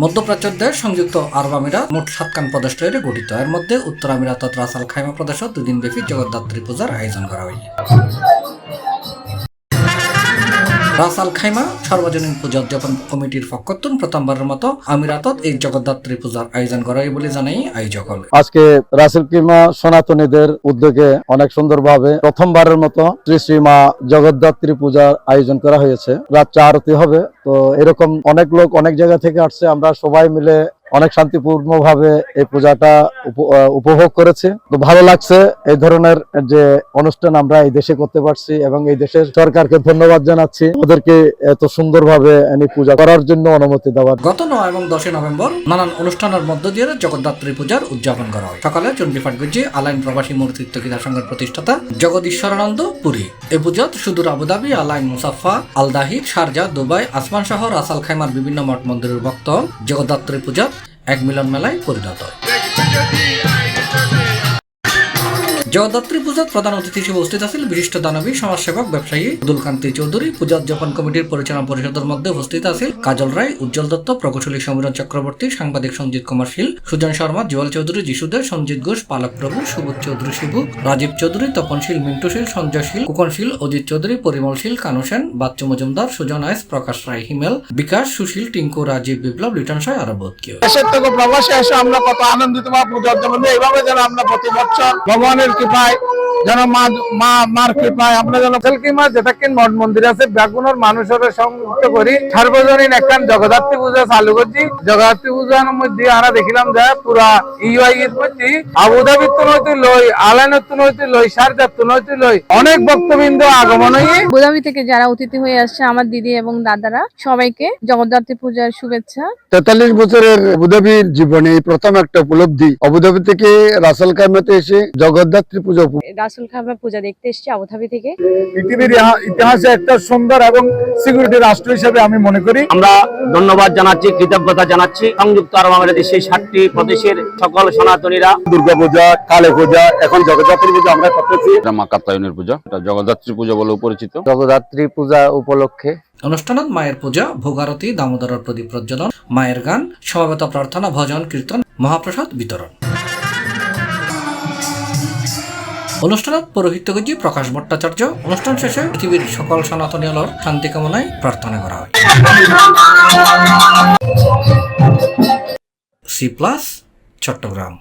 মধ্যপ্রাচ্যের দেশ সংযুক্ত আরব আমিরাত মোট 7 প্রদেশে গঠিত। এর মধ্যে উত্তর আমিরাতত রাস আল খাইমা প্রদেশত 2 দিন ব্যাপী জগদ্ধাত্রী পূজার আয়োজন করা হয়। রাস আল খাইমা সর্বজনীন পূজা উদযাপন কমিটির পক্ষতুন প্রথমবারের মতো আমিরাতত এই জগদ্ধাত্রী পূজার আয়োজন করা হয় বলে জানাই আয়োজক। আজকে রাস আল খাইমা সনাতনীদের উদ্যোগে অনেক সুন্দরভাবে প্রথমবারের মতো শ্রী মা জগদ্ধাত্রী পূজার আয়োজন করা হয়েছে। রাত 4 আরতি হবে। তো এরকম অনেক লোক অনেক জায়গা থেকে আসছে। আমরা সবাই মিলে অনেক শান্তিপূর্ণ ভাবে এই পূজাটা উপভোগ করেছি। তো ভালো লাগছে এই ধরনের যে অনুষ্ঠান আমরা এই দেশে করতে পারছি এবং এই দেশের সরকারকে ধন্যবাদ জানাচ্ছি ওদেরকে এত সুন্দরভাবে পূজা করার জন্য অনুমতি দেওয়ার। গত 9 এবং 10 নভেম্বর নানান অনুষ্ঠানের মধ্য দিয়ে জগদ্ধাত্রী পূজার উদযাপন করা হয়। সকালে চণ্ডীপাঠ গুজি আলাইন প্রবাসী মূর্তিত্ব ক্রীড়া সংঘের প্রতিষ্ঠাতা জগদীশ্বরানন্দ পুরী এই পূজাত সুদূর আবুধাবি, আলাইন মুসাফা, আল দাহিদ, শারজা, দুবাই, আসমান সহ রাস আল খাইমার বিভিন্ন মঠ মন্দিরের ভক্ত জগদ্ধাত্রী পূজা এক মিলন মেলায় পরিণত হয়। জগদ্ধাত্রী পূজার প্রধান অতিথি হিসেবে উপস্থিত আছেন বিশিষ্ট দানবী সমাজসেবক ব্যবসায়ী দুলকান্তি চৌধুরী। পূজা উদযাপন কমিটির পরিচালনা পরিষদের মধ্যে উপস্থিত আছেন কাজল রায়, উজ্জ্বল দত্ত, প্রকৌশলী সমীরণ চক্রবর্তী, সাংবাদিক সঞ্জিত কুমার শীল, সুজন শর্মা, জুয়াল চৌধুরী, যিশুদে, সঞ্জিত ঘোষ, পালক প্রভু, সুবোধ চৌধুরী শিবু, রাজীব চৌধুরী, তপনশীল, মিন্টুশীল, সঞ্জয় শীল, কুকনশীল, অজিত চৌধুরী, পরিমল শীল, কানু সেন, বাচ্চু মজুমদার, সুজন আইস, প্রকাশ রায় হিমেল, বিকাশ, সুশীল, টিঙ্কু, রাজীব, বিপ্লব, লিটন সায় আরো বহুত কেউ। দেশের থেকে প্রবাসে এসে আমরা কত আনন্দিত পূজা উদযাপন এইভাবে যেন আমরা প্রতি বছর ভগবানের কৃপায় যেন মার কৃপায় আমরা যেন সেলকিমা যেটাকে মঠ মন্দির আছে ব্যাগুনের মানুষের সংযুক্ত করি সার্বজনীন একটা জগদ্ধাত্রী পূজা চালু করছি। জগদ্ধাত্রী পূজার মধ্যে আমরা দেখিলাম যে পুরা ইউআই এর মধ্যে আবুধাবির তুলতে লই, আলাইনের তুলতে লই, শারজার তুলতে লই অনেক ভক্তবৃন্দ আগমন হয়ে আবুধাবি থেকে যারা অতিথি হয়ে আসছে আমার দিদি এবং দাদারা সবাইকে জগদ্ধাত্রী পূজার শুভেচ্ছা। 43 বছরের আবুধাবির জীবনে প্রথম একটা উপলব্ধি আবুধাবি থেকে রাস আল খাইমাতে এসে জগদ্ধাত্রী পূজা রাস আল খাইমা পূজা দেখতে এসেছি আবুধাবি থেকে। পৃথিবীর ইতিহাসে একটা সুন্দর এবং সিকিউরিটি রাষ্ট্র হিসেবে আমি মনে করি। আমরা ধন্যবাদ জানাচ্ছি, কৃতজ্ঞতা জানাচ্ছি সংযুক্ত আরব আমিরাতের সেই 7টি প্রদেশের সকল সনাতনীরা। দুর্গা পূজা, কালী পূজা, এখন জগদ্ধাত্রী পূজা আমরা করতেছি। মা কাত্যায়নের পূজা, এটা জগদ্ধাত্রী পূজা বলে পরিচিত। জগদ্ধাত্রী পূজা উপলক্ষে অনুষ্ঠানত মায়ের পূজা, ভোগারতি, দামোদরের প্রদীপ প্রজ্বলন, মায়ের গান, সমবেত প্রার্থনা, ভজন, কীর্তন, মহাপ্রসাদ বিতরণ। অনুষ্ঠানত পৌরোহিত্যজি প্রকাশ ভট্টাচার্য। অনুষ্ঠান শেষে পৃথিবীর সকল সনাতনী আলোর শান্তি কামনায় প্রার্থনা করা হয়। C+ চট্টগ্রাম।